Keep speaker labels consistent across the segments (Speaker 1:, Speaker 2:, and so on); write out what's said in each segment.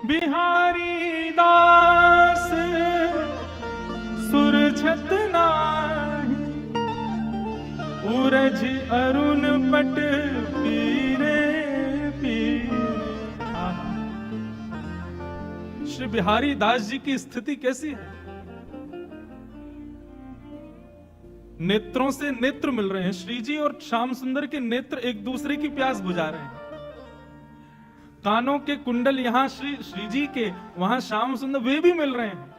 Speaker 1: बिहारी दास सुरछत नाही, उरझ अरुण पट पीरे पीरे। श्री बिहारी दास जी की स्थिति कैसी है? नेत्रों से नेत्र मिल रहे हैं। श्री जी और श्याम सुंदर के नेत्र एक दूसरे की प्यास बुझा रहे हैं। कानों के कुंडल यहां श्री जी के, वहां श्याम सुंदर, वे भी मिल रहे हैं।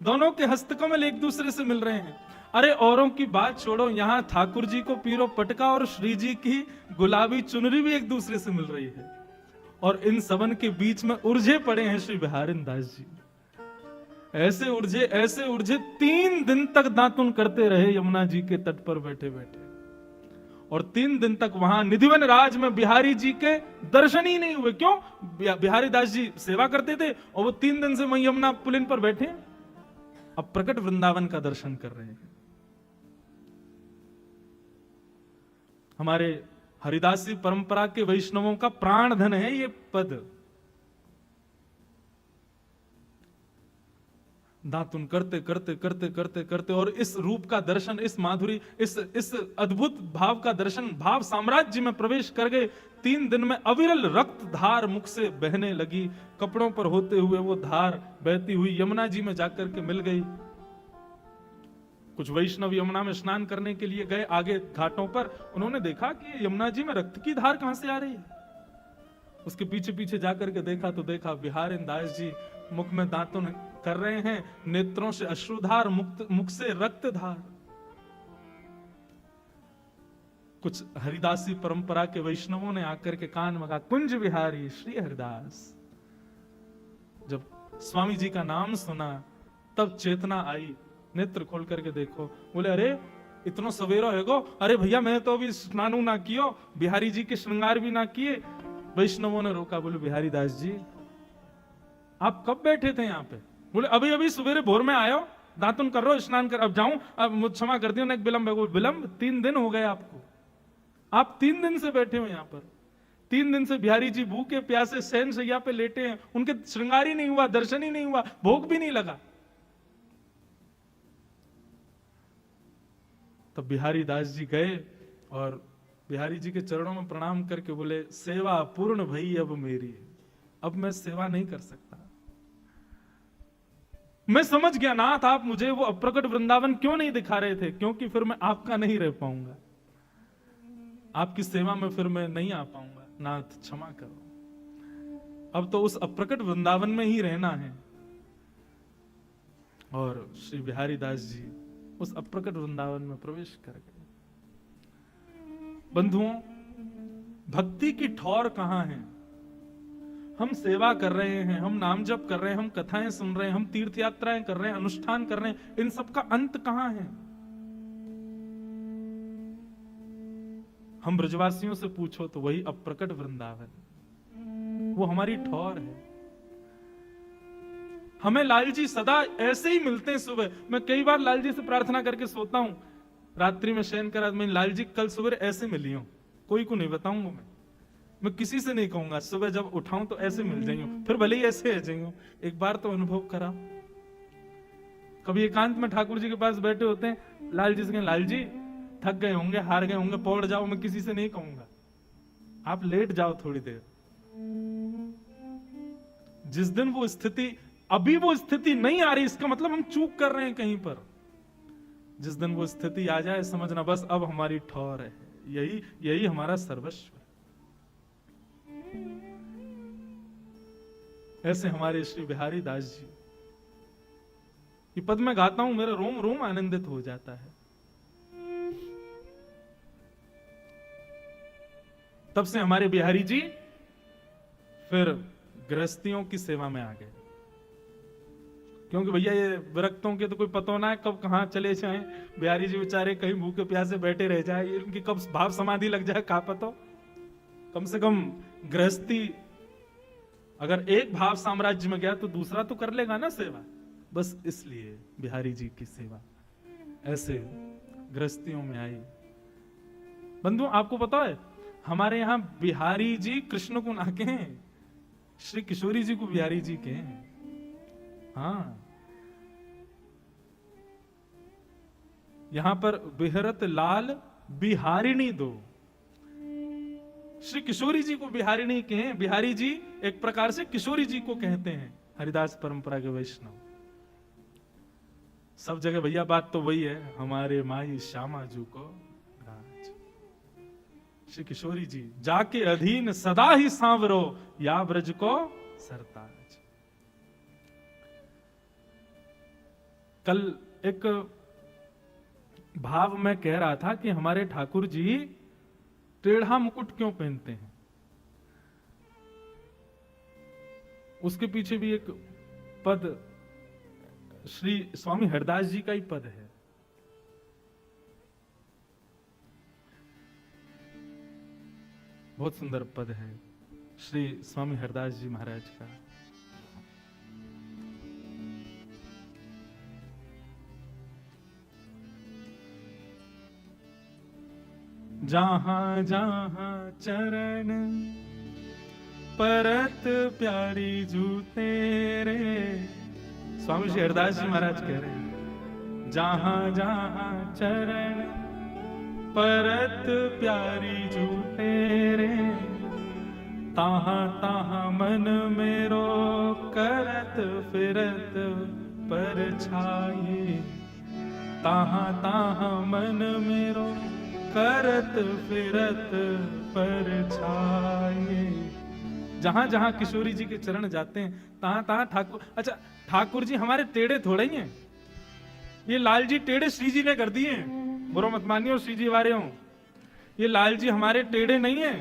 Speaker 1: दोनों के हस्तकमल एक दूसरे से मिल रहे हैं। अरे औरों की बात छोड़ो, यहां ठाकुर जी को पीरो पटका और श्री जी की गुलाबी चुनरी भी एक दूसरे से मिल रही है। और इन सबन के बीच में उलझे पड़े हैं श्री बिहारी दास जी। ऐसे उलझे 3 दिन तक दातुन करते रहे यमुना जी के तट पर बैठे बैठे। और 3 दिन तक वहां निधिवन राज में बिहारी जी के दर्शन ही नहीं हुए। क्यों? बिहारी दास जी सेवा करते थे और वो 3 दिन से वहीं यमुना पुलिन पर बैठे, अब प्रकट वृंदावन का दर्शन कर रहे हैं। हमारे हरिदासी परंपरा के वैष्णवों का प्राण धन है ये पद। दातुन करते करते करते करते करते और इस रूप का दर्शन, इस माधुरी, इस अद्भुत भाव का दर्शन, भाव साम्राज्य में प्रवेश कर गए। 3 दिन में अविरल रक्त धार मुख से बहने लगी। कपड़ों पर होते हुए वो धार बहती हुई यमुना जी में जाकर के मिल गई। कुछ वैष्णव यमुना में स्नान करने के लिए गए आगे घाटों पर। उन्होंने देखा कि यमुना जी में रक्त की धार कहां से आ रही है। उसके पीछे पीछे जाकर के देखा तो देखा बिहारी दास जी मुख में दातुन कर रहे हैं, नेत्रों से अश्रुधार, मुख से रक्त धार। कुछ हरिदासी परंपरा के वैष्णवों ने आकर के कान में कहा, कुंज बिहारी श्री हरिदास। जब स्वामी जी का नाम सुना तब चेतना आई। नेत्र खोल करके देखो, बोले अरे इतना सवेरा है गो। अरे भैया मैं तो अभी स्नान ना कियो, बिहारी जी के श्रृंगार भी ना किए। वैष्णवों ने रोका, बोले बिहारी दास जी आप कब बैठे थे यहाँ पे? बोले अभी अभी सवेरे भोर में आयो, दातुन कर रो, स्नान कर, अब जाऊं, अब मुझ क्षमा कर दियो, एक विलंब है। विलंब 3 दिन हो गए आपको, आप 3 दिन से बैठे हो यहाँ पर। 3 दिन से बिहारी जी भूखे प्यासे शयन शैया पे लेटे हैं, उनके श्रृंगार ही नहीं हुआ, दर्शन ही नहीं हुआ, भोग भी नहीं लगा। तब बिहारी दास जी गए और बिहारी जी के चरणों में प्रणाम करके बोले, सेवा पूर्ण भई अब मेरी, अब मैं सेवा नहीं कर सकता। मैं समझ गया नाथ, आप मुझे वो अप्रकट वृंदावन क्यों नहीं दिखा रहे थे, क्योंकि फिर मैं आपका नहीं रह पाऊंगा, आपकी सेवा में फिर मैं नहीं आ पाऊंगा। नाथ क्षमा करो, अब तो उस अप्रकट वृंदावन में ही रहना है। और श्री बिहारी दास जी उस अप्रकट वृंदावन में प्रवेश कर गए। बंधुओं, भक्ति की ठौर कहां है? हम सेवा कर रहे हैं, हम नाम जप कर रहे हैं, हम कथाएं सुन रहे हैं, हम तीर्थ यात्राएं कर रहे हैं, अनुष्ठान कर रहे हैं, इन सब का अंत कहां है? हम ब्रजवासियों से पूछो तो वही अप्रकट वृंदावन, वो हमारी ठौर है। हमें लाल जी सदा ऐसे ही मिलते हैं। सुबह मैं कई बार लाल जी से प्रार्थना करके सोता हूं, रात्रि में शयन करा, मैं लाल जी कल सुबह ऐसे मिली हूं, कोई को नहीं बताऊंगा, मैं किसी से नहीं कहूंगा। सुबह जब उठाऊं तो ऐसे मिल जाइयो, फिर भले ही ऐसे रह जाइयो। एक बार तो अनुभव करा। कभी एकांत में ठाकुर जी के पास बैठे होते हैं, लाल जी से कहें, लाल जी थक गए होंगे, हार गए होंगे, पौड़ जाओ, मैं किसी से नहीं कहूंगा, आप लेट जाओ थोड़ी देर। जिस दिन वो स्थिति, अभी वो स्थिति नहीं आ रही, इसका मतलब हम चूक कर रहे हैं कहीं पर। जिस दिन वो स्थिति आ जाए, समझना बस अब हमारी ठौर है, यही हमारा सर्वस्व। ऐसे हमारे श्री बिहारी दास जी ये पद में गाता हूं, मेरा रोम रोम आनंदित हो जाता है। तब से हमारे बिहारी जी फिर गृहस्थियों की सेवा में आ गए, क्योंकि भैया ये विरक्तों के तो कोई पता ना है कब कहां चले जाएं। बिहारी जी बेचारे कहीं भूखे प्यासे बैठे रह जाए, इनकी कब भाव समाधि लग जाए कहा पता। कम से कम गृहस्थी अगर एक भाव साम्राज्य में गया तो दूसरा तो कर लेगा ना सेवा। बस इसलिए बिहारी जी की सेवा ऐसे गृहस्थियों में आई। बंधु आपको पता है हमारे यहां बिहारी जी कृष्ण को नाके हैं, श्री किशोरी जी को बिहारी जी के। हाँ, यहां पर बिहरत लाल बिहारिणी दो, श्री किशोरी जी को बिहारिणी के हैं। बिहारी जी एक प्रकार से किशोरी जी को कहते हैं, हरिदास परंपरा के वैष्णव। सब जगह भैया बात तो वही है, हमारे माई श्यामा जू को राज। श्री किशोरी जी जाके अधीन सदा ही सांवरो, या ब्रज को सरताज। कल एक भाव में कह रहा था कि हमारे ठाकुर जी टेढ़ा मुकुट क्यों पहनते हैं, उसके पीछे भी एक पद श्री स्वामी हरदास जी का ही पद है। बहुत सुंदर पद है श्री स्वामी हरदास जी महाराज का। जहां जहां चरण परत प्यारी जू तेरे, स्वामी श्री हरदास जी महाराज कह रहे हैं, जहां जहां चरण परत प्यारी जू तेरे, ताहां ताहां मन मेरो करत फिरत परछाई, ताहां ताहां मन मेरो करत फिरत परछाई। जहां जहां किशोरी जी के चरण जाते हैं तहां तहां ठाकुर। अच्छा, ठाकुर जी हमारे टेढ़े थोड़े ही हैं, ये लाल जी टेढ़े श्री जी ने कर दिए हैं, बुरो मत मानियो श्री जी वाले हो, ये लाल जी हमारे टेढ़े नहीं है।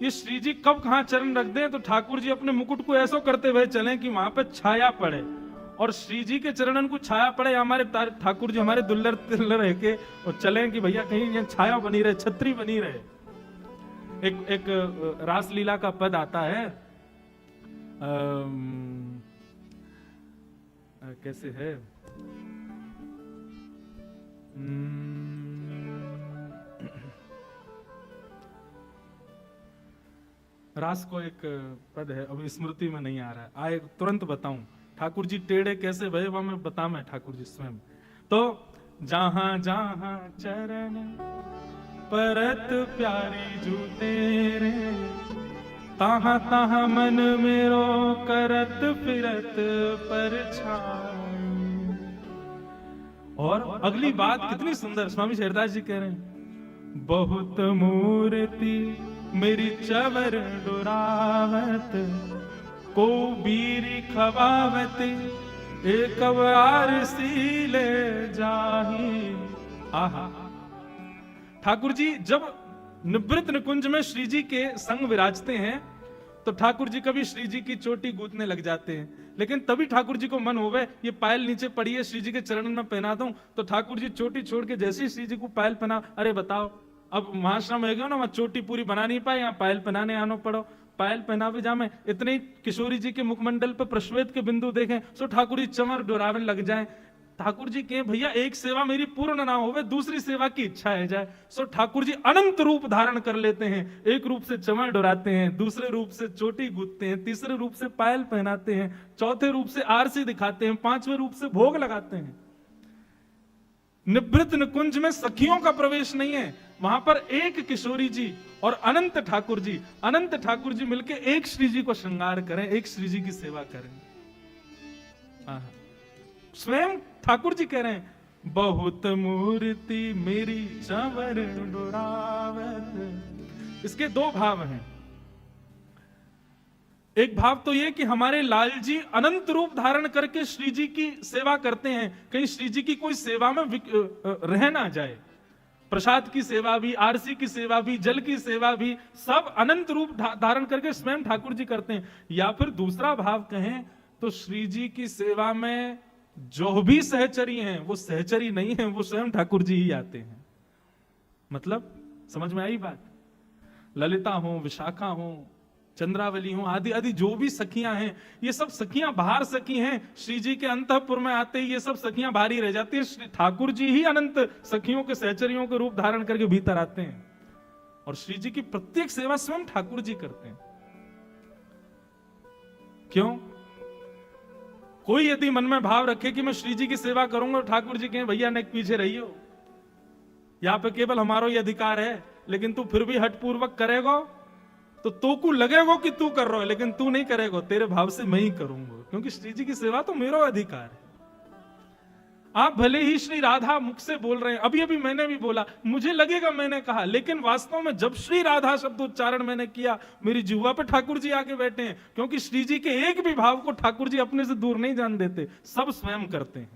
Speaker 1: ये श्री जी कब कहां चरण रख दें तो ठाकुर जी अपने मुकुट को ऐसा करते हुए चलें कि वहां पर छाया पड़े, और श्री जी के चरणन को छाया पड़े, हमारे ठाकुर जी हमारे दुल्लर तिल्लर रह के और चलें कि भैया कहीं यहाँ छाया बनी रहे, छतरी बनी रहे। एक रासलीला का पद आता है, कैसे है, रास को एक पद है, अभी स्मृति में नहीं आ रहा है, आए तुरंत बताऊं। ठाकुर जी टेढ़े कैसे भय वह मैं बता, मैं ठाकुर जी स्वयं। तो जहां जहां चरण परत प्यारी जू तेरे, ताहां ताहां मन मेरो करत फिरत परछाई। और अगली बात कितनी सुंदर, स्वामी शेरदास जी कह रहे हैं, बहुत मूर्ति मेरी चवर डुरावत, को बीरी खवावत, एक बार सीले जाही। आहा, ठाकुर जी जब निवृत्त निकुंज में श्री जी के संग विराजते हैं तो ठाकुर जी कभी श्री जी की चोटी गूंथने लग जाते हैं, लेकिन तभी ठाकुर जी को मन होवे ये पायल नीचे पड़ी है श्री जी के चरण में पहना दूं, तो ठाकुर जी चोटी छोड़ के जैसे ही श्री जी को पायल पहना, अरे बताओ अब महाश्रम है गया ना, वहां चोटी पूरी बना नहीं पाए, यहाँ पायल पहनाने आनो पड़ो, पायल पहना भी जामे। इतने ही किशोरी जी के मुखमंडल पर प्रश्वेत के बिंदु देखें सो ठाकुर जी चमर डोरावन लग जाए। ठाकुर जी के भैया एक सेवा मेरी पूर्ण ना होवे, दूसरी सेवा की इच्छा है जाए, सो ठाकुर जी अनंत रूप धारण कर लेते हैं। एक रूप से चमर डोराते हैं, दूसरे रूप से चोटी गूंथते हैं, तीसरे रूप से पायल पहनाते हैं, चौथे रूप से आरसी दिखाते हैं, पांचवें रूप से भोग लगाते हैं। निवृत्त निकुंज में सखियों का प्रवेश नहीं है, वहां पर एक किशोरी जी और अनंत ठाकुर जी मिलके एक श्री जी को श्रृंगार करें, एक श्री जी की सेवा करें। स्वयं ठाकुर जी कह रहे हैं, बहुत मूर्ति मेरी चवर डोरावत। इसके दो भाव हैं, एक भाव तो यह कि हमारे लाल जी अनंत रूप धारण करके श्री जी की सेवा करते हैं, कहीं श्री जी की कोई सेवा में रह ना जाए। प्रसाद की सेवा भी, आरसी की सेवा भी, जल की सेवा भी, सब अनंत रूप धारण करके स्वयं ठाकुर जी करते हैं। या फिर दूसरा भाव कहें तो श्री जी की सेवा में जो भी सहचरी हैं वो सहचरी नहीं है, वो स्वयं ठाकुर जी ही आते हैं। मतलब समझ में आई बात? ललिता हो, विशाखा हो, चंद्रावली हो, आदि आदि जो भी सखियां हैं, ये सब सखियां बाहर सखी हैं, श्री जी के अंतःपुर में आते ही ये सब सखियां बाहर ही रह जाती है। श्री ठाकुर जी ही अनंत सखियों के सहचरियों के रूप धारण करके भीतर आते हैं, और श्री जी की प्रत्येक सेवा स्वयं ठाकुर जी करते हैं। क्यों? कोई यदि मन में भाव रखे कि मैं श्री जी की सेवा करूंगा, ठाकुर जी कहें भैया नेक पीछे रहियो, यहाँ पे केवल हमारा ही अधिकार है, लेकिन तू फिर भी हठपूर्वक करेगा तो तू को लगेगा कि तू कर रहा है, लेकिन तू नहीं करेगा, तेरे भाव से मैं ही करूंगा, क्योंकि श्री जी की सेवा तो मेरा अधिकार है। आप भले ही श्री राधा मुख से बोल रहे हैं, अभी अभी मैंने भी बोला, मुझे लगेगा मैंने कहा, लेकिन वास्तव में जब श्री राधा शब्द उच्चारण मैंने किया, मेरी जिह्वा पे ठाकुर जी आके बैठे हैं, क्योंकि श्री जी के एक भी भाव को ठाकुर जी अपने से दूर नहीं जान देते, सब स्वयं करते हैं।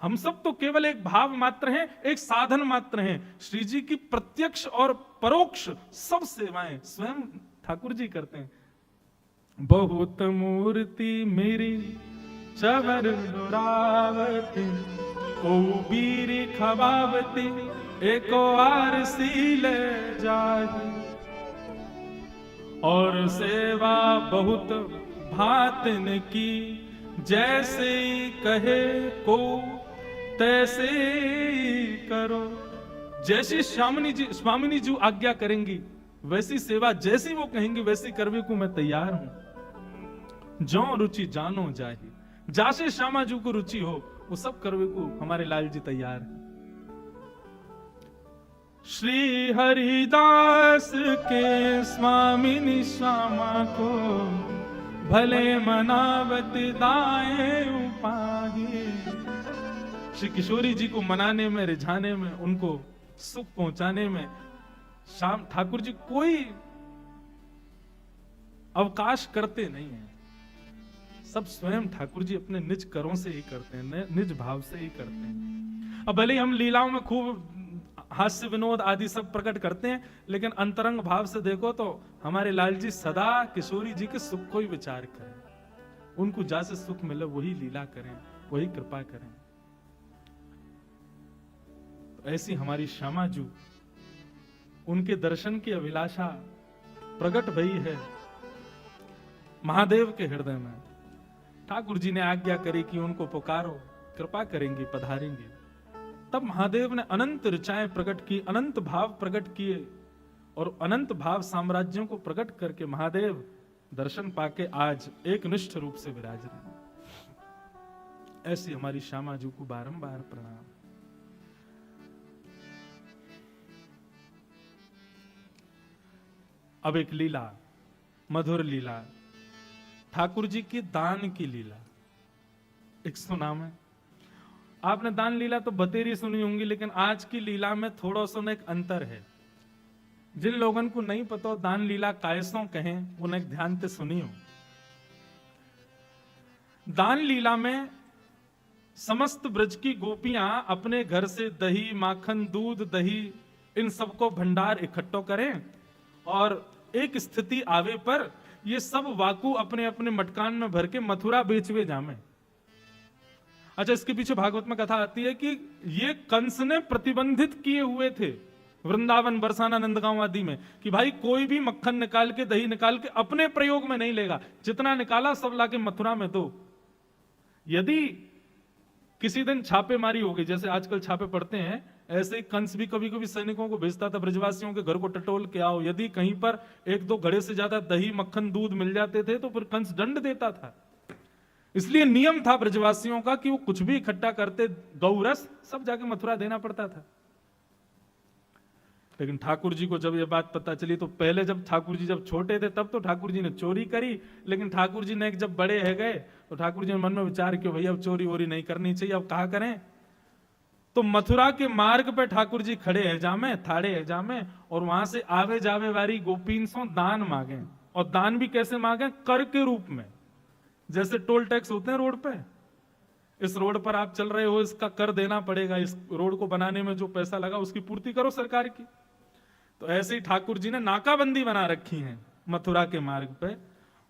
Speaker 1: हम सब तो केवल एक भाव मात्र हैं, एक साधन मात्र हैं। श्री जी की प्रत्यक्ष और परोक्ष सब सेवाएं स्वयं ठाकुर जी करते हैं। बहुत मूर्ति मेरी चवर दुरावती, को बीर खबावती, एको आरसी ले जाही, और सेवा बहुत भातन की, जैसे कहे को तैसे करो। जैसी स्वामिनी जी आज्ञा करेंगी, वैसी सेवा जैसी वो कहेंगी वैसी करने को मैं तैयार हूं। जो रुचि जानो जाही, जासे श्यामा जी को रुचि हो वो सब करने को हमारे लाल जी तैयार है। श्री हरिदास के स्वामिनी श्यामा को, भले मनावत दाए उपाही। श्री किशोरी जी को मनाने में, रिझाने में, उनको सुख पहुंचाने में श्याम ठाकुर जी कोई अवकाश करते नहीं है। सब स्वयं ठाकुर जी अपने निज करों से ही करते हैं, निज भाव से ही करते हैं। अब भले हम लीलाओं में खूब हास्य विनोद आदि सब प्रकट करते हैं, लेकिन अंतरंग भाव से देखो तो हमारे लाल जी सदा किशोरी जी के सुख को ही विचार करें, उनको जैसे सुख मिले वही लीला करें, वही कृपा करें। तो ऐसी हमारी श्यामा जी, उनके दर्शन की अभिलाषा प्रकट भई है महादेव के हृदय में। ठाकुर जी ने आज्ञा करी कि उनको पुकारो, कृपा करेंगे, पधारेंगे। तब महादेव ने अनंत ऋचाएं प्रकट की, अनंत भाव प्रकट किए, और अनंत भाव साम्राज्यों को प्रकट करके महादेव दर्शन पाके आज एक निष्ठ रूप से विराज रहे हैं। ऐसी हमारी श्यामा जी को बारंबार प्रणाम। अब एक लीला, मधुर लीला, ठाकुर जी की दान की लीला एक सुना में। आपने दान लीला तो बतेरी सुनी होंगी, लेकिन आज की लीला में थोड़ा सा एक अंतर है। जिन लोगों को नहीं पता दान लीला कायसों कहें, उन्हें ध्यान से सुनियो। दान लीला में समस्त ब्रज की गोपियां अपने घर से दही, माखन, दूध, दही, इन सबको भंडार इकट्ठो करें, और एक स्थिति आवे पर ये सब वाकू अपने अपने मटकान में भर के मथुरा बेचवे जामे। अच्छा, इसके पीछे भागवत में कथा आती है कि ये कंस ने प्रतिबंधित किए हुए थे वृंदावन, बरसाना, नंदगांव आदि में, कि भाई कोई भी मक्खन निकाल के, दही निकाल के अपने प्रयोग में नहीं लेगा, जितना निकाला सब लाके मथुरा में दो। यदि किसी दिन छापेमारी होगी, जैसे आजकल छापे पड़ते हैं, ऐसे ही कंस भी कभी कभी सैनिकों को भेजता था ब्रजवासियों के घर को टटोल के आओ। यदि कहीं पर एक दो घड़े से ज्यादा दही, मक्खन, दूध मिल जाते थे तो फिर कंस दंड देता था। इसलिए नियम था ब्रजवासियों का कि वो कुछ भी इकट्ठा करते, गौरस सब जाके मथुरा देना पड़ता था। लेकिन ठाकुर जी को जब ये बात पता चली, तो पहले जब ठाकुर जी जब छोटे थे तब तो ठाकुर जी ने चोरी करी, लेकिन ठाकुर जी ने जब बड़े है गए तो ठाकुर जी ने मन में विचार किया भैया अब चोरी वोरी नहीं करनी चाहिए, अब कहा करें। तो मथुरा के मार्ग पे ठाकुर जी खड़े है जामे, थाड़े है जामे, और वहां से आवे जावे वाली गोपीन सो दान मांगे। और दान भी कैसे मांगे? कर के रूप में। जैसे टोल टैक्स होते हैं रोड पे, इस रोड पर आप चल रहे हो, इसका कर देना पड़ेगा, इस रोड को बनाने में जो पैसा लगा उसकी पूर्ति करो सरकार की। तो ऐसे ही ठाकुर जी ने नाकाबंदी बना रखी है मथुरा के मार्ग पे,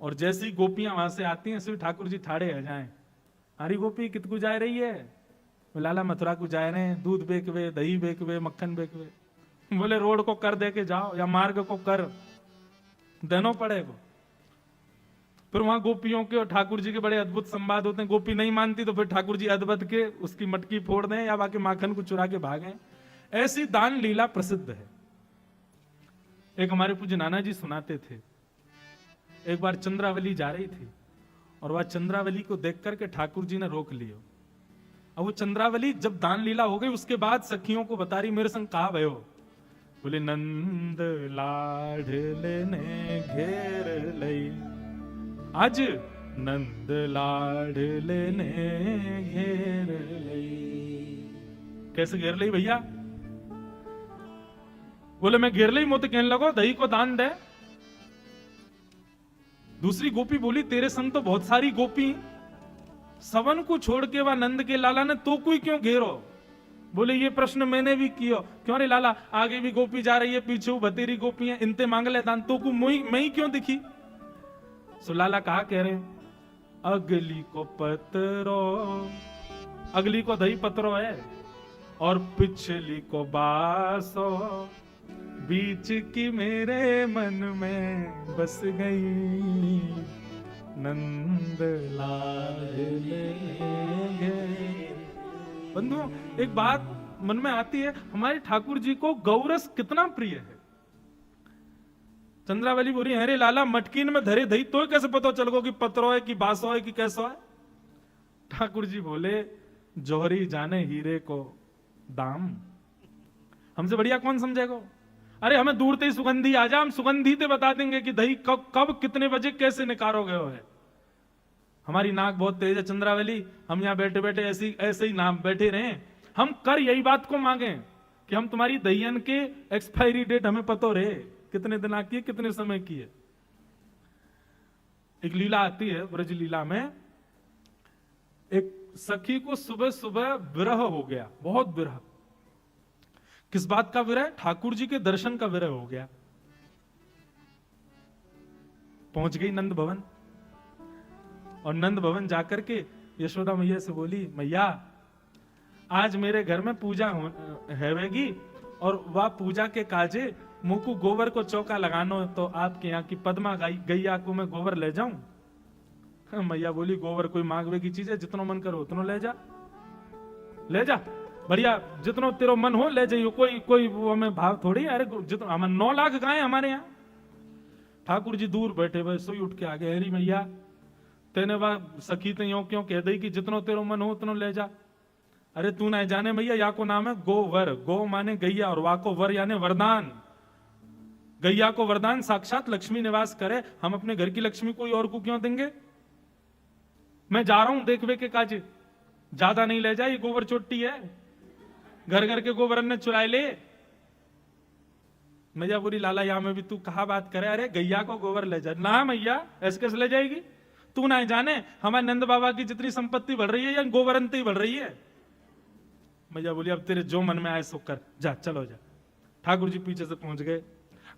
Speaker 1: और जैसी गोपियां वहां से आती हैं ऐसे ठाकुर जी ठाड़े आ जाए। हरी गोपी कितकू जा रही है? लाला मथुरा को जा रहे हैं, दूध बेचवे, दही बेचवे, मक्खन बेचवे। बोले रोड को कर दे के जाओ, या मार्ग को कर देना पड़ेगा। फिर वहां गोपियों के और ठाकुर जी के बड़े अद्भुत संवाद होते हैं। गोपी नहीं मानती तो फिर ठाकुर जी अदबद के उसकी मटकी फोड़ दें, या बाकी माखन को चुरा के भागें। ऐसी दान लीला प्रसिद्ध है। एक हमारे पूज्य नाना जी सुनाते थे एक बार चंद्रावली जा रही थी और वह चंद्रावली को देख करके ठाकुर जी ने रोक लियो। अब वो चंद्रावली जब दान लीला हो गई उसके बाद सखियों को बता रही मेरे संग कहा भयो। बोले नंद लाडले ने घेर लई, आज नंद लाडले ने घेर लई। कैसे घेर लई भैया? बोले मैं घेर लई मोते कहने लगो दही को दान दे। दूसरी गोपी बोली तेरे संग तो बहुत सारी गोपी, सवन को छोड़ के वह नंद के लाला ने तो कोई क्यों घेरो? बोले ये प्रश्न मैंने भी किया। क्यों रे लाला, आगे भी गोपी जा रही है, पीछे बतेरी गोपी है, इनते मांग ले दान, तो को मैं ही क्यों दिखी? सो लाला कहा कह रहे, अगली को पतरो, अगली को दही पतरो है और पिछली को बासो, बीच की मेरे मन में बस गई नंद लाडले। बंधुओं एक बात मन में आती है, हमारे ठाकुर जी को गौरस कितना प्रिय है। चंद्रावली बोली अरे लाला मटकीन में धरे दही तो कैसे पता चल गो कि पत्रो है कि बासो है कि कैसो है? ठाकुर जी बोले जौहरी जाने हीरे को दाम, हमसे बढ़िया कौन समझेगा? अरे हमें दूर से ही सुगंधी आ जा, हम सुगंधी ते बता देंगे कि दही कब कब कितने बजे कैसे निकारोगे हो है। हमारी नाक बहुत तेज है चंद्रावली, हम यहाँ बैठे बैठे ऐसे ही नाम बैठे रहे। हम कर यही बात को मांगे कि हम तुम्हारी दहियन के एक्सपायरी डेट हमें पता रहे, कितने दिन की है, कितने समय की है। एक लीला आती है ब्रज लीला में, एक सखी को सुबह सुबह विरह हो गया, बहुत विरह। किस बात का विरह? ठाकुर जी के दर्शन का विरह हो गया। पहुंच गई नंद भवन और नंद भवन जाकर के यशोदा मैया से बोली मैया आज मेरे घर में पूजा हैवेगी और वह पूजा के काजे मुकु गोबर को चौका लगानो, तो आपके यहाँ की पद्मा गैया को मैं गोबर ले जाऊं? मैया बोली गोबर कोई मांगवे की चीज है, जितना मन करो उतना ले जा, ले जा, बढ़िया जितना तेरो मन हो ले जाइयो, कोई वो हमें भाव थोड़ी। अरे जितना हमें 9 लाख गाय हमारे यहाँ। ठाकुर जी दूर बैठे हुए सोई उठ के आ गए, हरी मैया तेने वह सखी ते यो क्यों कह दी कि जितना तेरो मन हो उतना ले जा? अरे तू ना जाने भैया या को नाम है गोवर, गो माने गैया और वा को वर यानी वरदान। गैया को वरदान साक्षात लक्ष्मी निवास करे, हम अपने घर की लक्ष्मी कोई और को क्यों देंगे? मैं जा रहा हूं देखवे के काजे, ज्यादा नहीं ले जाए, ये गोबर चोटी है, घर घर के गोबर ने चुराए ले। मैया बोली लाला यहाँ में भी तू कहा बात करे? अरे गैया को गोबर ले जा ना मैया, ऐसे कैसे ले जाएगी? तू ना जाने हमारे नंद बाबा की जितनी संपत्ति बढ़ रही है या गोबरंती ही बढ़ रही है। मैया बोली अब तेरे जो मन में आए सो कर, जा चलो जा। ठाकुर जी पीछे से पहुंच गए।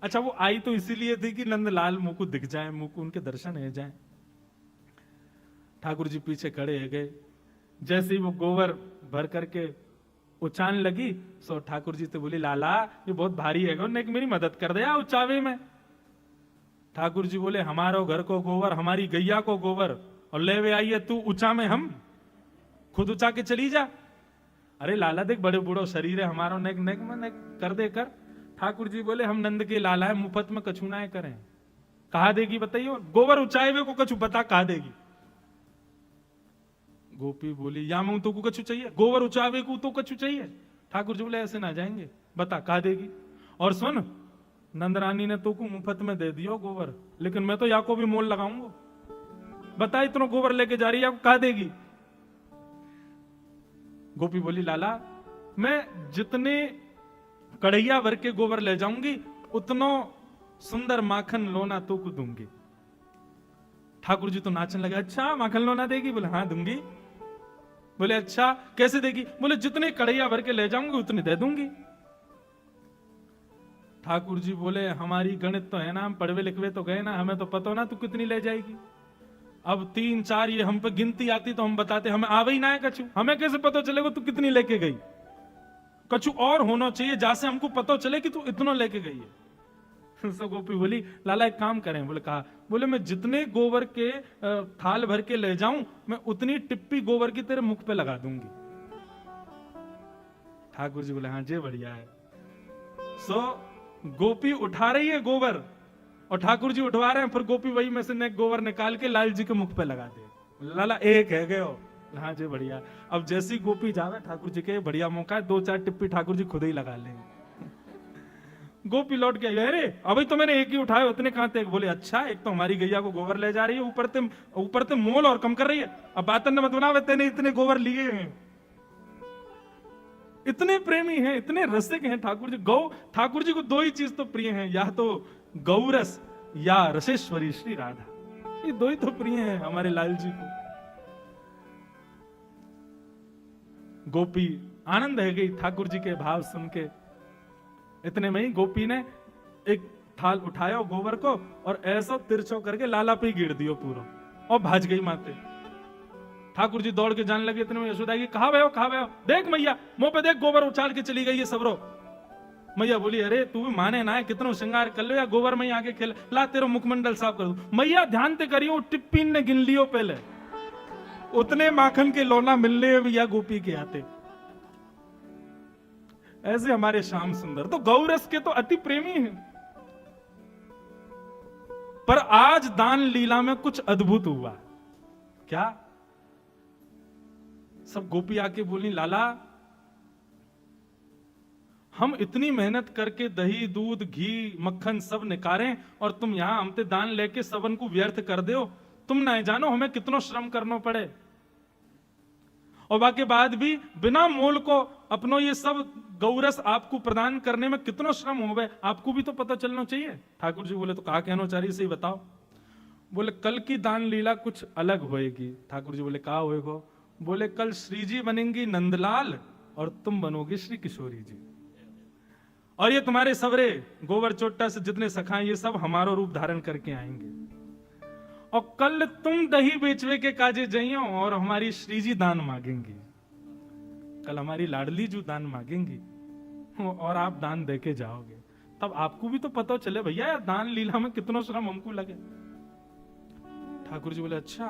Speaker 1: अच्छा वो आई तो इसीलिए थी कि नंदलाल मुंह को दिख जाए, मुंह को उनके दर्शन हो जाए। ठाकुर जी पीछे खड़े हो गए, जैसे ही वो गोबर भर करके उचान लगी सो ठाकुर जी तो बोली लाला ये बहुत भारी है, उन्हें मेरी मदद कर दे उचावे में। ठाकुर जी बोले हमारो घर को गोबर, हमारी गैया को गोबर और ले वे आई है तू ऊंचा में, हम खुद ऊंचा के चली जा। अरे लाला देख बड़े बूढ़ो शरीर है हमारो, नेक नेक में नेक कर दे कर। ठाकुर जी बोले हम नंद के लाला है, मुफ्त में कछु ना करें। कहा देगी बताइए? गोबर ऊंचाए हुए को कछु बता कहा देगी? गोपी बोली या मैं तो को कछु चाहिए, गोबर ऊंचावे को तो कछु चाहिए। ठाकुर जी बोले ऐसे ना जाएंगे, बता कहा देगी? और सुन नंदरानी ने तो को मुफ्त में दे दियो गोबर, लेकिन मैं तो या को भी मोल लगाऊंगा। बता इतना गोबर लेके जा रही है, कहा देगी? गोपी बोली लाला मैं जितने कढ़ैया भर के गोबर ले जाऊंगी उतना सुंदर माखन लोना तो को दूंगी। ठाकुर जी तो नाचने लगे, अच्छा माखन लोना देगी? बोले हाँ दूंगी। बोले अच्छा कैसे देगी? बोले जितने कढ़ैया भर के ले जाऊंगी उतने दे दूंगी। ठाकुर जी बोले हमारी गणित तो है ना, हम पढ़वे लिखवे तो गए ना, हमें तो पता ना तू कितनी ले जाएगी। अब 3 4 ये हम पे गिनती आती तो हम बताते, हमें आवे ही ना है कछु, हमें कैसे पता चलेगा तू कितनी लेके गई? कछु और होना चाहिए जैसे हमको पता चले कि तू इतना लेके गई है। सो गोपी बोली लाला एक काम करें। बोले कहा? बोले मैं जितने गोबर के थाल भर के ले जाऊं मैं उतनी टिप्पी गोबर की तेरे मुख पे लगा दूंगी। ठाकुर जी बोले हाँ जे बढ़िया है। सो गोपी उठा रही है गोबर और ठाकुर जी उठवा रहे हैं, फिर गोपी वही में से गोबर निकाल के लाल जी के मुख पे लगा दे। लाला एक है गए हो। हाँ जी बढ़िया। अब जैसी गोपी जावे ठाकुर जी के बढ़िया मौका है, 2-4 टिप्पी ठाकुर जी खुद ही लगा लेंगे। गोपी लौट के अरे अभी तो मैंने एक ही उठाया, उतने कहां थे? बोले अच्छा, एक तो हमारी गैया को गोबर ले जा रही है, ऊपर ते मोल और कम कर रही है। अब बातन मत बनावे, तेने इतने गोबर लिए हैं। इतने प्रेमी हैं, इतने रसिक हैं ठाकुर जी। ठाकुर जी को 2 ही चीज तो प्रिय हैं, या तो गौरस या रसेश्वरी श्री राधा। ये 2 ही तो प्रिय हैं हमारे लाल जी को। गोपी आनंद है गई ठाकुर जी के भाव सुन के। इतने में ही गोपी ने एक थाल उठाया गोबर को और ऐसा तिरछो करके लाला पे गिर दियो पूरा, और भाज गई माते। ठाकुर जी दौड़ के जाने लगे। इतने में यशोदा की कहा भयो, देख मैया मुंह पे देख, गोबर उछाल के चली गई है सबरो। मैया बोली अरे तू भी माने ना है, कितनो श्रृंगार कर लो या गोबर में आके खेल, ला तेरो मुखमंडल साफ कर दू। मैया ध्यान ते करियो, टिप्पी ने गिन लियो पहले, उतने माखन के लोना मिलने या गोपी के आते। ऐसे हमारे श्याम सुंदर तो गौरस के तो अति प्रेमी हैं। पर आज दान लीला में कुछ अद्भुत हुआ। क्या? सब गोपी आके बोली लाला हम इतनी मेहनत करके दही दूध घी मक्खन सब निकारें और तुम यहां हमसे दान लेके सबन को व्यर्थ कर दो। तुम ना जानो हमें कितना श्रम करना पड़े, और बाकी बाद भी बिना मोल को अपनो ये सब गौरस आपको प्रदान करने में कितना श्रम हो गए, आपको भी तो पता चलना चाहिए। ठाकुर जी बोले तो कहा कहना चाह रही सही बताओ। बोले कल की दान लीला कुछ अलग होएगी। ठाकुर जी बोले कहा होएगा? बोले कल श्री जी बनेंगी नंदलाल और तुम बनोगे श्री किशोरी जी, और ये तुम्हारे सवरे गोबर चोट्टा से जितने सखा ये सब हमारो रूप धारण करके आएंगे, और कल तुम दही बेचवे के काजे जाइयो और हमारी श्री जी दान मांगेंगी। कल हमारी लाडली जो दान मांगेंगी और आप दान देके जाओगे, तब आपको भी तो पता चले भैया यार दान लीला में कितना श्रम हमको लगे। ठाकुर जी बोले अच्छा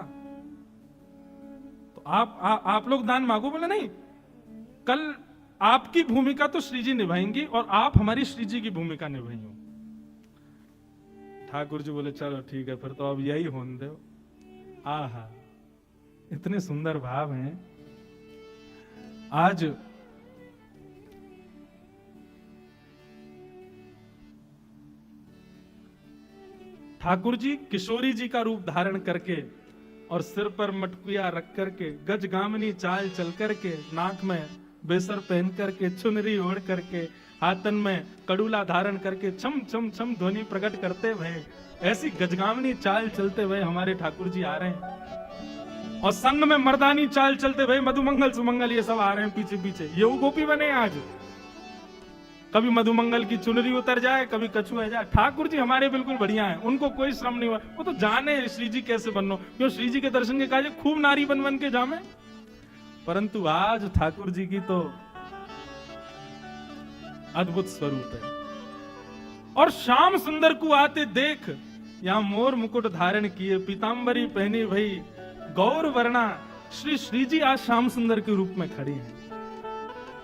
Speaker 1: तो आप लोग दान मांगो। बोले नहीं, कल आपकी भूमिका तो श्री जी निभाएंगी और आप हमारी श्री जी की भूमिका निभाइयो। ठाकुर जी बोले चलो ठीक है, फिर तो अब यही होने दो। आहा इतने सुंदर भाव हैं। आज ठाकुर जी किशोरी जी का रूप धारण करके और सिर पर मटकुया रख करके, गजगामनी चाल चल करके, नाक में बेसर पहन करके, चुनरी ओढ़ करके, हाथन में कड़ूला धारण करके छम छम छम ध्वनि प्रकट करते हुए, ऐसी गजगामनी चाल चलते हुए हमारे ठाकुर जी आ रहे हैं, और संग में मर्दानी चाल चलते हुए मधुमंगल सुमंगल ये सब आ रहे हैं पीछे पीछे। ये वो गोपी बने आज, कभी मधुमंगल की चुनरी उतर जाए, कभी कछुआ जाए। ठाकुर जी हमारे बिल्कुल बढ़िया हैं, उनको कोई श्रम नहीं हुआ। वो तो जाने श्री जी कैसे बननो, क्यों श्री जी के दर्शन के काजे खूब नारी बन बन के जामे। परंतु आज ठाकुर जी की तो अद्भुत स्वरूप है। और श्याम सुंदर को आते देख, यहां मोर मुकुट धारण किए, पीतांबरी पहनी भई गौर वर्णा, श्री जी आज श्याम सुंदर के रूप में खड़ी हैं।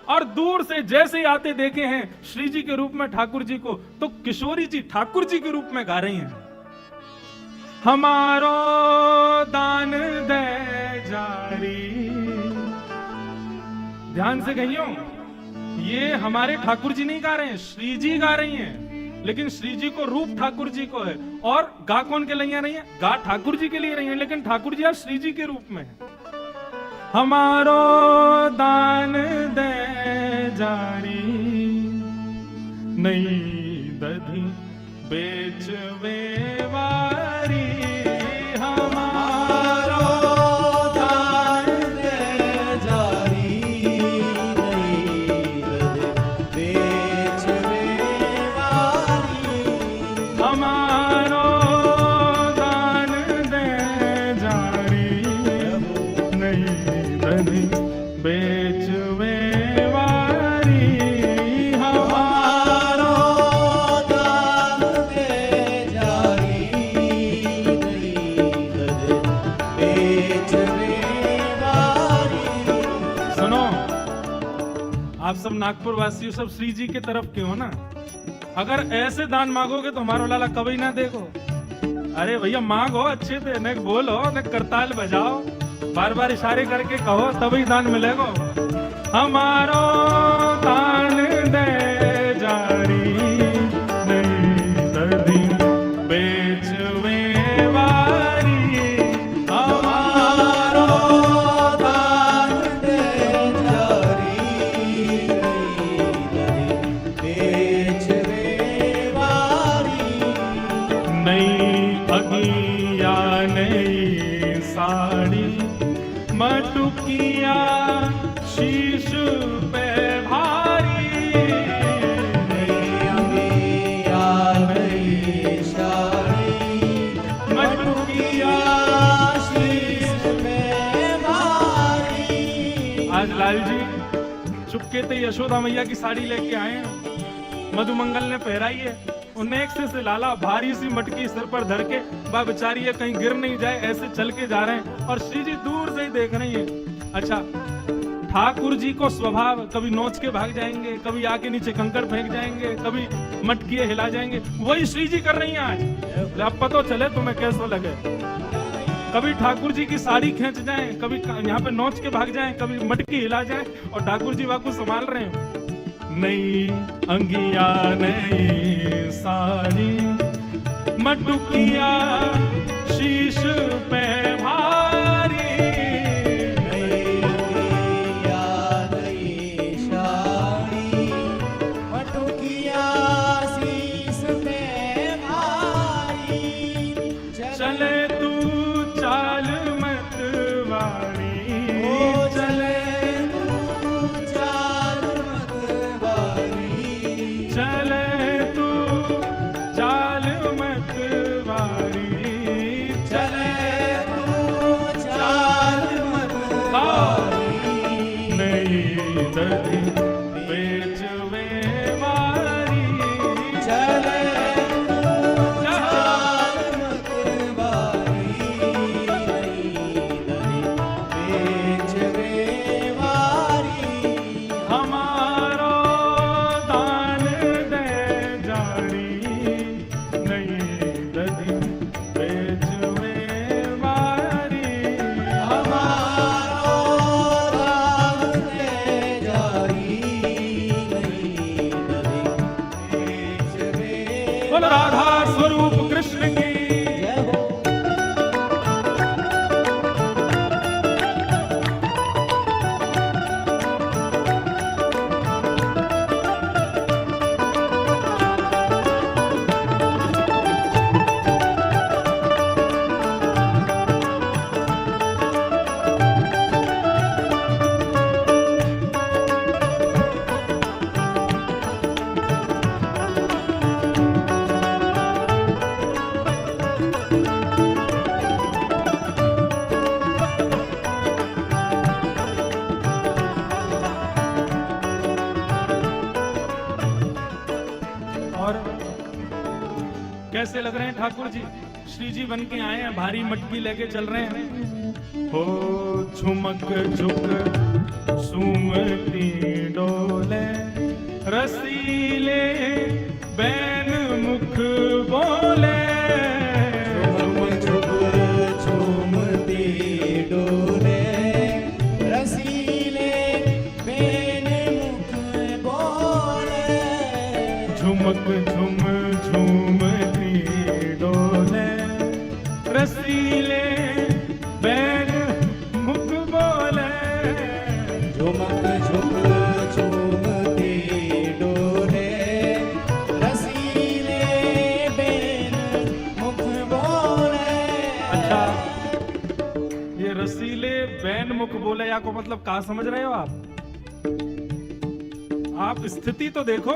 Speaker 1: और दूर से जैसे ही आते देखे हैं श्री जी के रूप में ठाकुर जी को, तो किशोरी जी ठाकुर जी के रूप में गा रही हैं, हमारो दान दे जारी। ध्यान से कहियो, ये हमारे ठाकुर जी नहीं गा रहे हैं, श्री जी गा रही हैं। लेकिन श्री जी को रूप ठाकुर जी को है, और गा कौन के लिए रही है? गा ठाकुर जी के लिए रही है, लेकिन ठाकुर जी आज श्री जी के रूप में है। हमारो दान दे जारी, नहीं दधी बेचवे वारी। हमारो दान दे जारी, नहीं दधी बेचवे वारी। हमारो दान दे जारी, नहीं बेचवे वारी। हमारो दान दे जारी, नहीं बेचवे वारी। सुनो, आप सब नागपुर वासियों सब श्री जी के तरफ के हो ना? अगर ऐसे दान मांगोगे तो हमारा लाला कभी ना देखो। अरे भैया मांगो अच्छे से, न बोलो न करताल बजाओ, बार बार इशारे करके कहो तभी दान मिलेगा। हमारो दान दे जारी नहीं दर्दी बेचवे वारी।
Speaker 2: हमारो दान दे जारी बेचवे वारी।
Speaker 1: नई अगिया नई साड़ी मटुकिया शीश पे भारी।
Speaker 2: नई अगिया नई साड़ी
Speaker 1: मटुकिया
Speaker 2: शीश में भारी।
Speaker 1: आज लाल जी चुपके से यशोदा मैया की साड़ी लेके आए हैं, मधुमंगल ने पहराई है। नेक से लाला भारी सी मटकी सिर पर धर के, बा बेचारी है कहीं गिर नहीं जाए, ऐसे चल के जा रहे हैं और श्री जी दूर से ही देख रही है। अच्छा, ठाकुर जी को स्वभाव कभी नोच के भाग जाएंगे, कभी आके नीचे कंकड़ फेंक जाएंगे, कभी मटकी हिला जाएंगे, वही श्री जी कर रही हैं आज। अब पता चले तुम्हें कैसा लगे। कभी ठाकुर जी की साड़ी खींच जाए, कभी यहाँ पे नोच के भाग जाए, कभी मटकी हिला जाए और ठाकुर जी वाकू संभाल रहे हैं। नई अंगिया नई साड़ी मटुकिया शीश पे भारी।
Speaker 2: नई अंगिया नई साड़ी मटुकिया शीश में भारी।
Speaker 1: चले तू चाल मत वारी,
Speaker 2: चले तू चाल मत वारी।
Speaker 1: चले तू चाल मत वारी।
Speaker 2: चले तू चाल मत वारी।
Speaker 1: नई दरी बेचवे वारी।
Speaker 2: चले तू चाल मत वारी। नई दरी बेचवे वारी।
Speaker 1: हमारो दान दे जारी नई दरी बेचवे वारी।
Speaker 2: हमारो दान दे जारी। नई दरी बेचवे
Speaker 1: बोल राधा स्वरूप कृष्ण की।
Speaker 2: जय हो।
Speaker 1: और कैसे लग रहे हैं ठाकुर जी? श्री जी बन के आए हैं, भारी मटकी लेके चल रहे हैं। हो झुमक झुक सुमती डोले रसीले बैन मुख बोले।
Speaker 2: झूमती डोले रसीले बेन मुख बोले।
Speaker 1: झुमक झुम झूमती डोले रसीले बैन मुख बोले।
Speaker 2: झुमक झुक झूमती डोले रसीले बेन मुख बोले।
Speaker 1: अच्छा, ये रसीले बैन मुख बोले या को मतलब का समझ रहे हो आप? आप स्थिति तो देखो,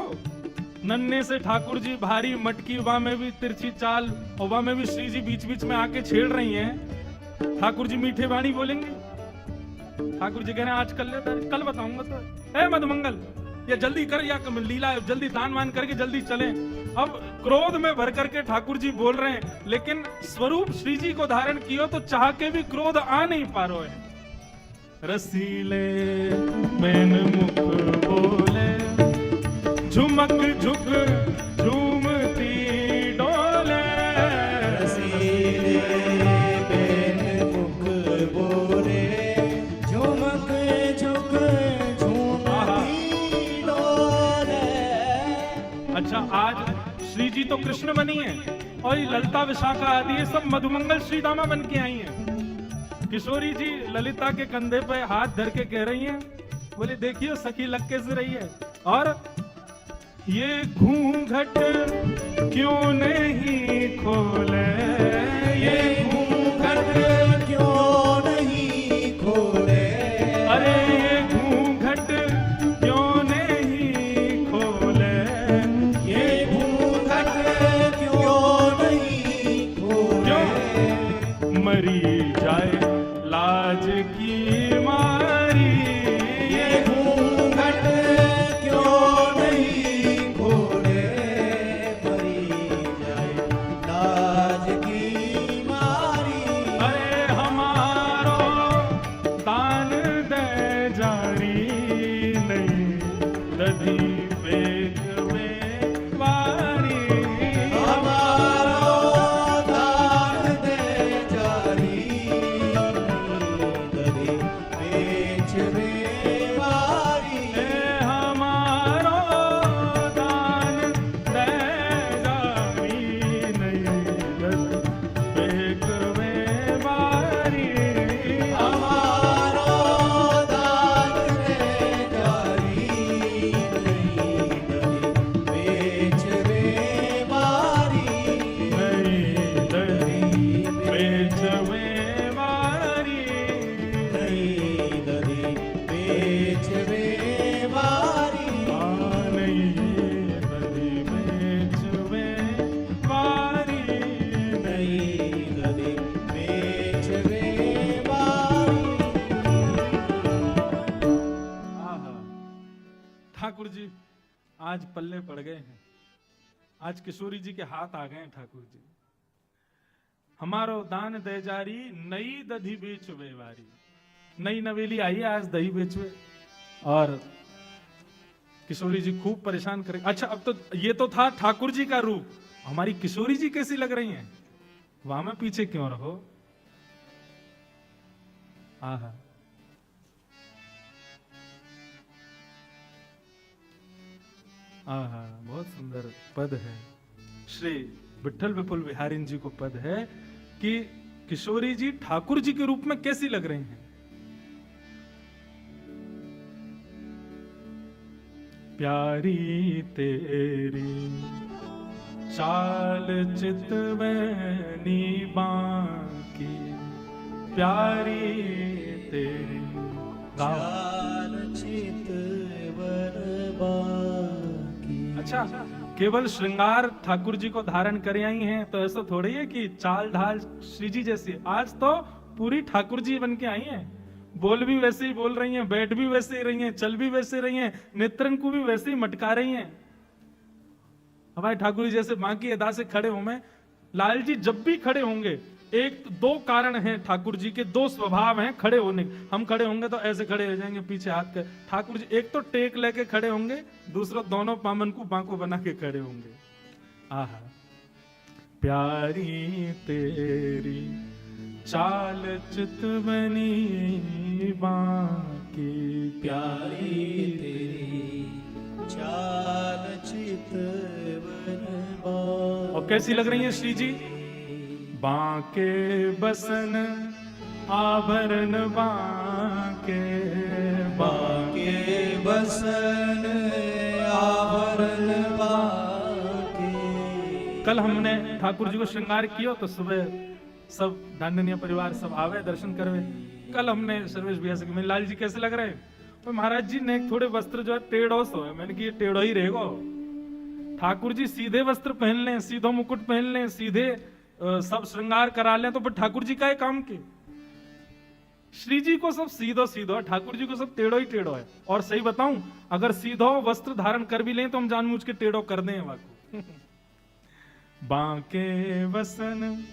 Speaker 1: नन्हे से ठाकुर जी भारी मटकी, वहां में भी तिरछी चाल और वहां में भी श्री जी बीच बीच में आके छेड़ रही हैं। ठाकुर जी मीठे वाणी बोलेंगे, ठाकुर जी कह रहे हैं आज कल कल बताऊंगा। तो ए मधुमंगल ये जल्दी कर, या लीला जल्दी दान वान करके जल्दी चले। अब क्रोध में भर करके ठाकुर जी बोल रहे हैं, लेकिन स्वरूप श्री जी को धारण कियो तो चाह के भी क्रोध आ नहीं पा रहे है। रसीले बैन मुख बोले झुमक झुक झूम जी तो कृष्ण बनी है और ये ललिता विशाखा आदि ये सब मधुमंगल श्रीदामा बन के आई हैं। किशोरी जी ललिता के कंधे पे हाथ धर के कह रही हैं, बोले देखियो सखी लग कैसे रही है। और ये घूंघट क्यों नहीं खोले, ये घूंघट
Speaker 2: क्यों नहीं खोले,
Speaker 1: अरे ये घूंघट क्यों नहीं खोले,
Speaker 2: ये घूंघट क्यों नहीं खोले,
Speaker 1: क्यों मरी जाए लाज की मारी,
Speaker 2: ये घूंघट क्यों नहीं खोले, मरी जाए लाज की मारी।
Speaker 1: अरे हमारो दान दे जारी नहीं दधी बेग में वारी,
Speaker 2: हमारो दान दे जारी, दधी बेच में वारी।
Speaker 1: हमारो दान दे जारी नहीं दधी बेग में वारी,
Speaker 2: हमारो दान दे जारी, नहीं दधी बेच में वारी।
Speaker 1: नहीं दधी बेच में वारी,
Speaker 2: नहीं दधी बेच में वारी।
Speaker 1: नहीं दधी बेच में वारी,
Speaker 2: नहीं दधी बेच में वारी।
Speaker 1: आहा, ठाकुर जी आज पल्ले पड़ गए हैं, आज किशोरी जी के हाथ आ गए हैं ठाकुर जी। हमारो दान दे जारी नई दधी बेचवे वारी, नई नवेली आई है आज दही बेचवे। और किशोरी जी खूब परेशान करे। अच्छा अब तो ये तो था ठाकुर जी का रूप, हमारी किशोरी जी कैसी लग रही हैं, वहां में पीछे क्यों रहो। आहा, आहा, बहुत सुंदर पद है। श्री विठल विपुल बिहारी जी को पद है कि किशोरी जी ठाकुर जी के रूप में कैसी लग रही हैं। प्यारी तेरी चाल चितवैनी बाकी, प्यारी तेरी गाओ।
Speaker 2: चाल चितवन बाकी।
Speaker 1: अच्छा, केवल श्रृंगार ठाकुर जी को धारण करे आई हैं तो ऐसा थोड़ी है कि चाल ढाल श्री जी जैसी। आज तो पूरी ठाकुर जी बन के आई हैं, बोल भी वैसे ही बोल रही हैं, बैठ भी वैसे ही रही हैं, चल भी वैसे रही हैं, नेत्रन को भी वैसे ही मटका रही हैं। हमारे ठाकुर जी जैसे मां की अदा से खड़े हो। मैं लाल जी जब भी खड़े होंगे, एक दो कारण हैं ठाकुर जी के, दो स्वभाव हैं खड़े होने के। हम खड़े होंगे तो ऐसे खड़े हो जाएंगे पीछे हाथ के। ठाकुर जी एक तो टेक लेके खड़े होंगे, दूसरा दोनों पामन को बांको बना के खड़े होंगे। आहा, प्यारी तेरी चाल चितवनी बाकी,
Speaker 2: प्यारी तेरी चाल चितवन बाकी।
Speaker 1: और कैसी लग रही है श्री जी। बांके बसन आभरण बांके,
Speaker 2: बांके बसन आभरण बांके।
Speaker 1: कल हमने ठाकुर जी को श्रृंगार किया तो सुबह सब डांडनिया परिवार सब आवे दर्शन करवे। कल हमने सर्वेश भैया से कहा, लाल जी कैसे लग रहे हैं। तो महाराज जी ने थोड़े वस्त्र जो है टेढ़ो सो है। मैंने कहा ये टेढ़ो ही रहेगा। ठाकुर जी सीधे वस्त्र पहन लें, सीधो मुकुट पहन लें, सीधे सब श्रृंगार करा लें तो फिर ठाकुर जी का है काम के। श्री जी को सब सीधो सीधो है, ठाकुर जी को सब टेढ़ो ही टेढ़ो है। और सही बताऊं, अगर सीधो वस्त्र धारण कर भी लें तो हम जानबूझ के टेढ़ो कर दें वाको। बांके वसन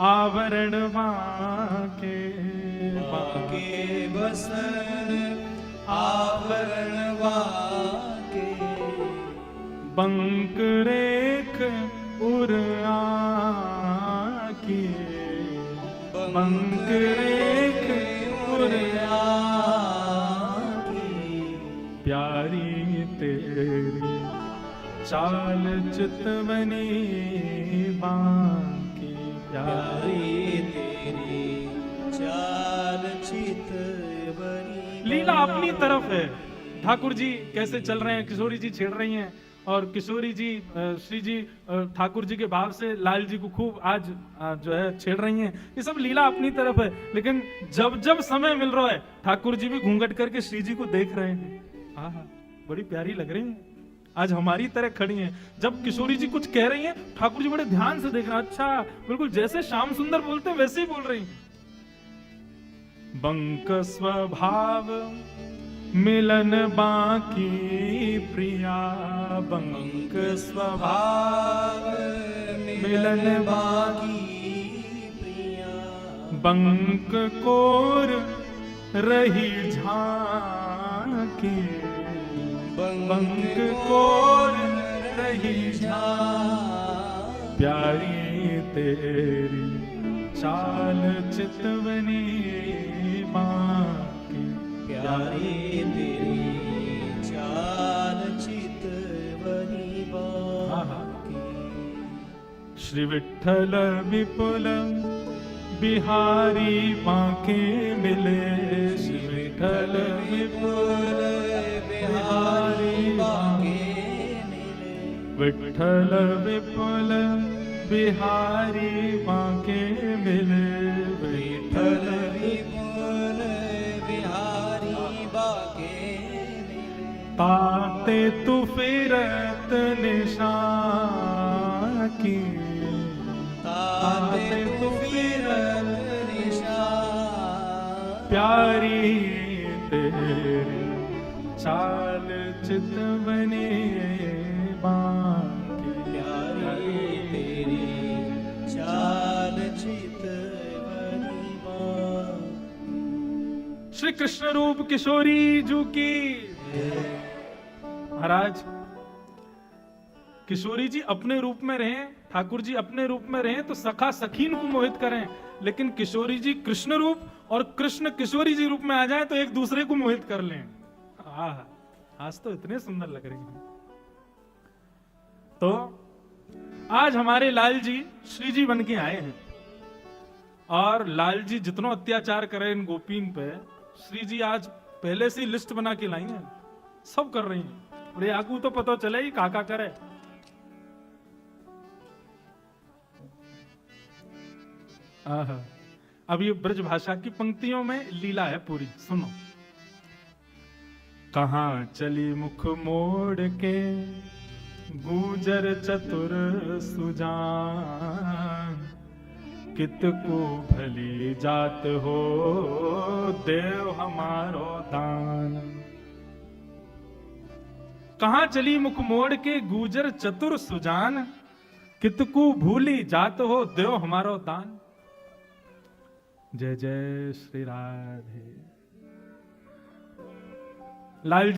Speaker 1: आवरण बांके,
Speaker 2: बांके बसन आवरण बांके।
Speaker 1: बंक रेख उर आकी, बंक रेख उर आकी, प्यारी तेरी चाल चितवनी बांके प्यारी।
Speaker 2: प्यारी तेरी चाल चितवनी।
Speaker 1: लीला अपनी तरफ है। ठाकुर जी कैसे चल रहे हैं, किशोरी जी छेड़ रही हैं, और किशोरी जी श्री जी ठाकुर जी के भाव से लाल जी को खूब आज जो है छेड़ रही हैं। ये सब लीला अपनी तरफ है, लेकिन जब जब समय मिल रहा है ठाकुर जी भी घूंघट करके श्री जी को देख रहे हैं। हाँ, बड़ी प्यारी लग रही हैं, आज हमारी तरह खड़ी हैं। जब किशोरी जी कुछ कह रही हैं, ठाकुर जी बड़े ध्यान से देख रहे हैं। अच्छा, बिल्कुल जैसे श्याम सुंदर बोलते हैं वैसे ही बोल रही हैं। बंक स्वभाव मिलन बाकी प्रिया, बंक स्वभाव
Speaker 2: मिलन बाकी प्रिया।
Speaker 1: बंक कोर रही झांकी, बंक कोर रही झांकी। प्यारी तेरी चाल चितवनी बांकी।
Speaker 2: प्यारी तेरी चाल चितवनी बांकी।
Speaker 1: श्री विठ्ठल विपुल बिहारी बांके मिले, श्री विठ्ठल विपुल
Speaker 2: बिहारी बांके मिले।
Speaker 1: विठ्ठल विपुल बिहारी बांके मिले,
Speaker 2: विठ्ठल विपुल बिहारी बांके मिले।
Speaker 1: ताते तू फिरत निशान की,
Speaker 2: ताते तू फिरत निशान।
Speaker 1: प्यारी तेरी चाल चितवनी बांकी।
Speaker 2: प्यारी तेरी चाल चितवनी बांकी।
Speaker 1: श्री कृष्ण रूप किशोरी जू की। महाराज किशोरी जी अपने रूप में रहें, ठाकुर जी अपने रूप में रहें तो सखा सखीन को मोहित करें, लेकिन किशोरी जी कृष्ण रूप और कृष्ण किशोरी जी रूप में आ जाएं तो एक दूसरे को मोहित कर लें। आह, आज तो इतने सुंदर लग रही हैं। तो आज हमारे लाल जी श्री जी बन के आए हैं, और लाल जी जितना अत्याचार करे इन गोपीन पे, श्री जी आज पहले से लिस्ट बना के लाई हैं, सब कर रही हैं। अरे आगू तो पता चले ही काका करे। आहा, अब ये ब्रज भाषा की पंक्तियों में लीला है पूरी, सुनो। कहां चली मुख मोड़ के गुजर चतुर सुजान, कितको भली जात हो देव हमारो दान। कहां चली मुख मोड़ के गुजर चतुर सुजान, कितको भूली जात हो देव हमारो दान। जय जय श्री राधे। लाल